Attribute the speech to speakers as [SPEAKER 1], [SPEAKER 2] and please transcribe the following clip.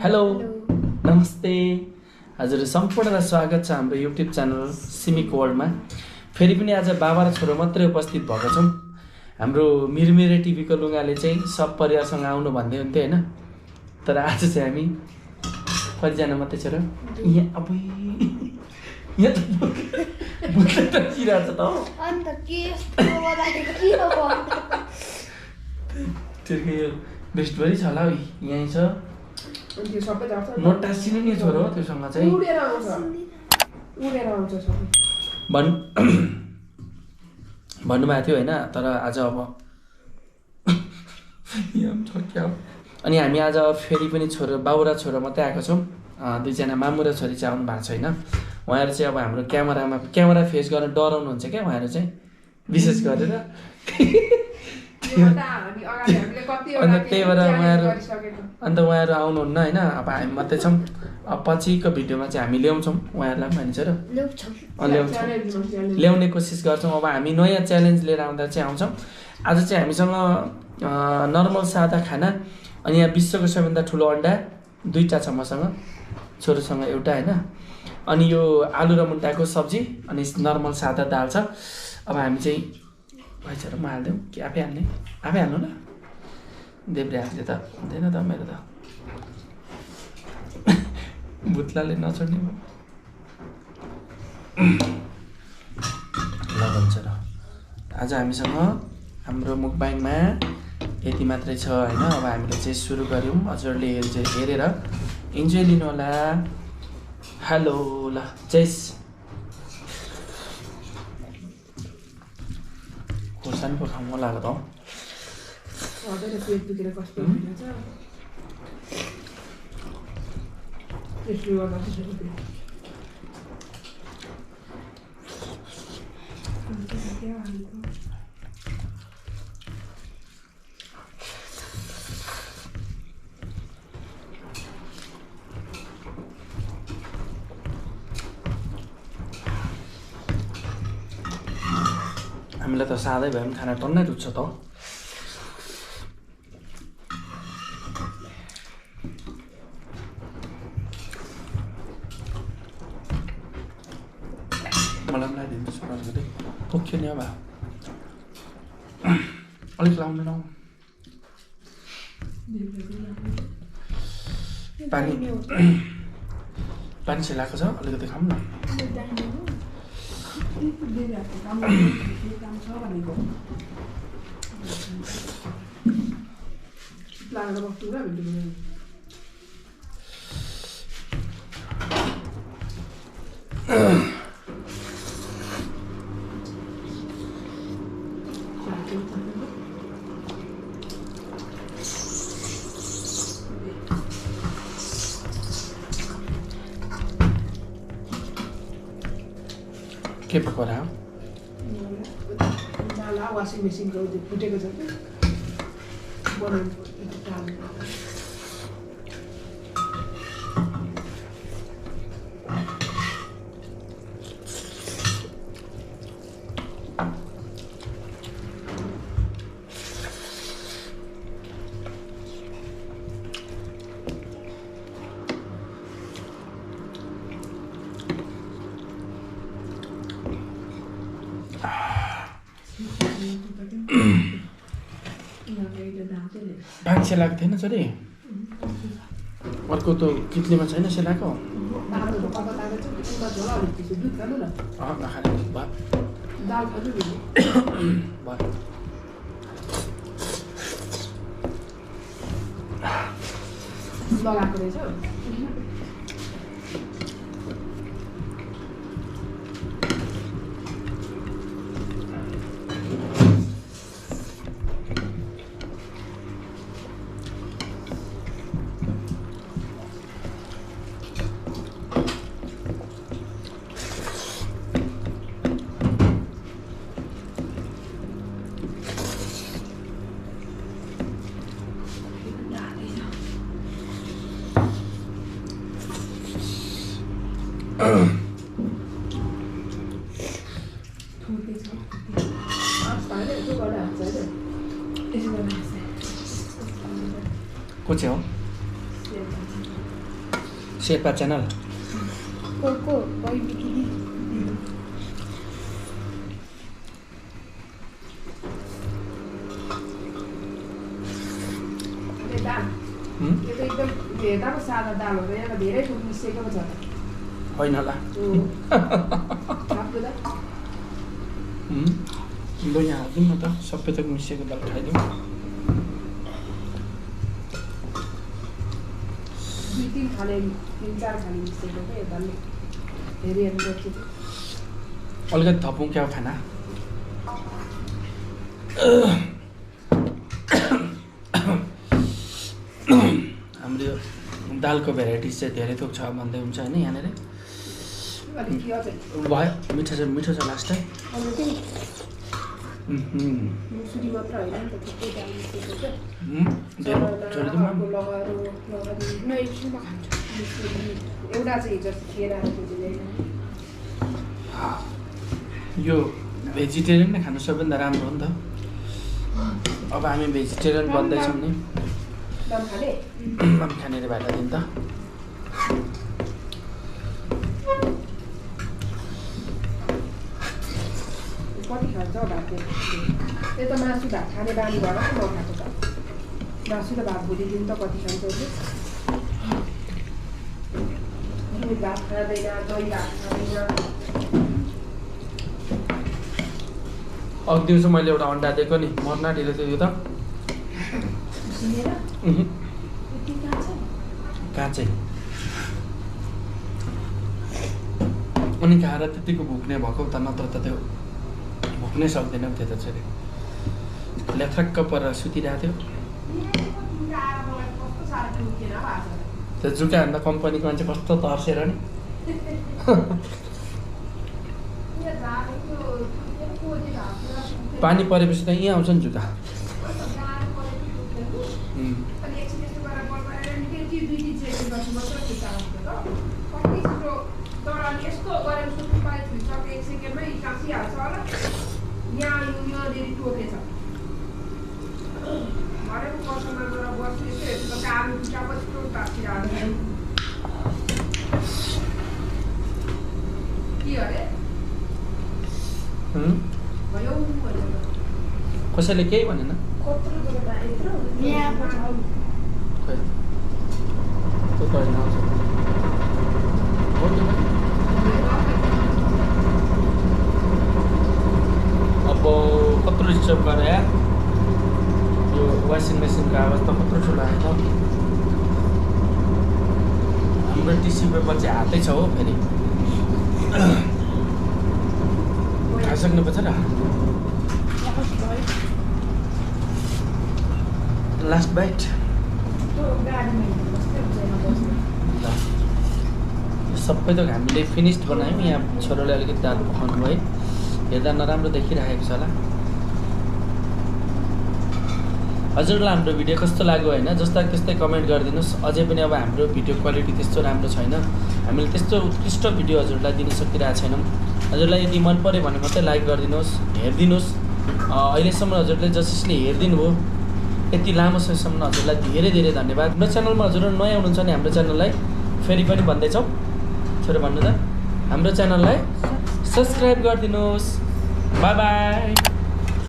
[SPEAKER 1] Hello नमस्ते हजुर सम्पूर्णलाई स्वागत छ हाम्रो युट्युब च्यानल सिमिक वर्ल्डमा। फेरि पनि आज बाबा र छोरो मात्रै उपस्थित भएको छौँ। हाम्रो मिरमिरे टिभीको लुगाले चाहिँ सब परिवारसँग आउनु भन्दै हुन्थ्यो हैन, तर आज चाहिँ हामी कतिजना मात्रै छ र यहाँ अब यहाँ त बुझ्दै त किरहेछ त हो
[SPEAKER 2] अन्त के यस्तो बोलाएको के हो
[SPEAKER 1] त्यसको यो बेस्टभरि छ होला यहीँ छ।
[SPEAKER 3] त्यो सबै जान्छ
[SPEAKER 1] नोटा सिने नि छोरो त्योसँग चाहिँ
[SPEAKER 3] उडेर आउँछ सबै
[SPEAKER 1] भन्नुभएको थियो होइन, तर आज अब अनि हामी आज फेरि पनि छोरो बाउ र छोरो मात्रै आएको छौँ। दुईजना मामु र छोरी चाहिँ आउनु भएको छैन। उहाँहरू चाहिँ अब हाम्रो क्यामेरा फेस गर्न डराउनुहुन्छ क्या उहाँहरू चाहिँ विशेष गरेर। अन्त त्यही भएर उहाँहरू आउनुहुन्न होइन। अब हामी मात्रै छौँ। अब पछिको भिडियोमा चाहिँ हामी ल्याउँछौँ उहाँहरूलाई पनि भनिन्छ र ल्याउँछौँ, ल्याउने कोसिस गर्छौँ। अब हामी नयाँ च्यालेन्ज लिएर आउँदा चाहिँ आउँछौँ। आज चाहिँ हामीसँग नर्मल सादा खाना अनि यहाँ विश्वको सबैभन्दा ठुलो अन्डा दुईवटा छ मसँग, छोरोसँग एउटा होइन। अनि यो आलु र मुन्टाको सब्जी अनि नर्मल सादा दाल छ। अब हामी चाहिँ पैसा म हालिदिउँ कि आफै हाल्नु ल। देब्रे हाल्दै त हुँदैन त मेरो त भुत्लाले नछोड्ने ल भन्छ र। आज हामीसँग हाम्रो मुकबाङमा यति मात्रै छ होइन। अब हामीले चाहिँ सुरु गऱ्यौँ। हजुरले हेरेर इन्जोय लिनु होला। हेलो ल जैस खोर्सानी पो खाउँ लाग्यो त हौ।
[SPEAKER 3] पेट दुखेर कस्तो भइरहेछ त्यसले गर्दा
[SPEAKER 1] हामीलाई त सादै भए पनि खाना टन्नै रुच्छ त। मलाई पनि लगाइदिनु छोराले पुग्यो नि अब अलिक लाउनु न। पानी सेलाएको छ अलिकति खाऊँ न। के पकाएर
[SPEAKER 3] वासिङ मेसिनको फुटेको छ कि बनाउनु
[SPEAKER 1] भाग सेलाएको थिएन छोरी? अर्को त कित्लीमा छैन सेलाएको? नखाने
[SPEAKER 3] लगाएको रहेछ।
[SPEAKER 1] को चाहिँ हो? शेर्पा च्यानल
[SPEAKER 2] को बहिनी दिदी
[SPEAKER 3] दाल यो त एकदम हेर्दाको सादा दाल हो यहाँ धेरै थोक मिसिएको छ
[SPEAKER 1] होइन होला ल यहाँ हालिदिउँ न त सबै थोक मिसिएको दाल खाइदिउँ
[SPEAKER 3] 2-3 खाले 3-4 खाले मिसिएको के दालले धेरै हेर्नु पर्छ
[SPEAKER 1] अलिकति थपौँ क्या खाना हाम्रो यो दालको भेराइटिज चाहिँ धेरै थोक छ भन्दै हुन्छ होइन यहाँनिर भयो मिठो छ लास्ट टाइम
[SPEAKER 3] मुसुरी मात्र होइन नि त थुप्रै दाल मिसिएको छ एउटा चाहिँ हिजो थिएन
[SPEAKER 1] यो भेजिटेरियन नै खानु सबैभन्दा राम्रो हो नि त अब हामी भेजिटेरियन बन्दैछौँ नि खाने रे भाइलाई दिनु त
[SPEAKER 3] कति खान्छ भात त्यो त मासु भात खाने बानी भएर पो नखाएको त मासु र भात भोलि दिन त कति खान्छ दुध भात खाँदैन दही भात खाँदैन
[SPEAKER 1] अघि दिउँसो मैले एउटा अन्डा दिएको नि मर्ना ढिलो थियो यो त काँचै अनि खाएर त्यतिको भुक्ने भएको त नत्र त त्यो भुक्नै सक्दैन त्यो त चाहिँ लेथ्रक्क परेर सुतिरहेको थियो त्यो जुका भन्दा कम्पनीको मान्छे कस्तो तर्सेर नि पानी परेपछि त यहाँ आउँछ नि जुका कसैले केही भनेन अब कत्रो डिस्टर्ब गरेर यो वासिङ मेसिनको आवाज त कत्रो ठुलो आयो त हाम्रो टिस्यु पेपर चाहिँ हातै छ हो फेरि खाइसक्नुपर्छ र लास्ट बाइट सबै त हामीले फिनिस्ड बनायौँ यहाँ छोरोले अलिकति दाल पकाउनु भयो हेर्दा नराम्रो देखिरहेको छ होला हजुरलाई हाम्रो भिडियो कस्तो लाग्यो होइन जस्ता त्यस्तै कमेन्ट गरिदिनुहोस् अझै पनि अब हाम्रो भिडियो क्वालिटी त्यस्तो राम्रो छैन हामीले त्यस्तो उत्कृष्ट भिडियो हजुरलाई दिन सकिरहेको छैनौँ हजुरलाई यदि मन पऱ्यो भने मात्रै लाइक गरिदिनुहोस् हेरिदिनुहोस् अहिलेसम्म हजुरले जसले हेरिदिनु भयो यति लामो समयसम्म हजुरलाई धेरै धेरै धन्यवाद हाम्रो च्यानलमा हजुरहरू नयाँ हुनुहुन्छ भने हाम्रो च्यानललाई फेरि पनि भन्दैछौँ छोरो भन्नु त हाम्रो च्यानललाई सब्सक्राइब गरिदिनुहोस् बाई बाई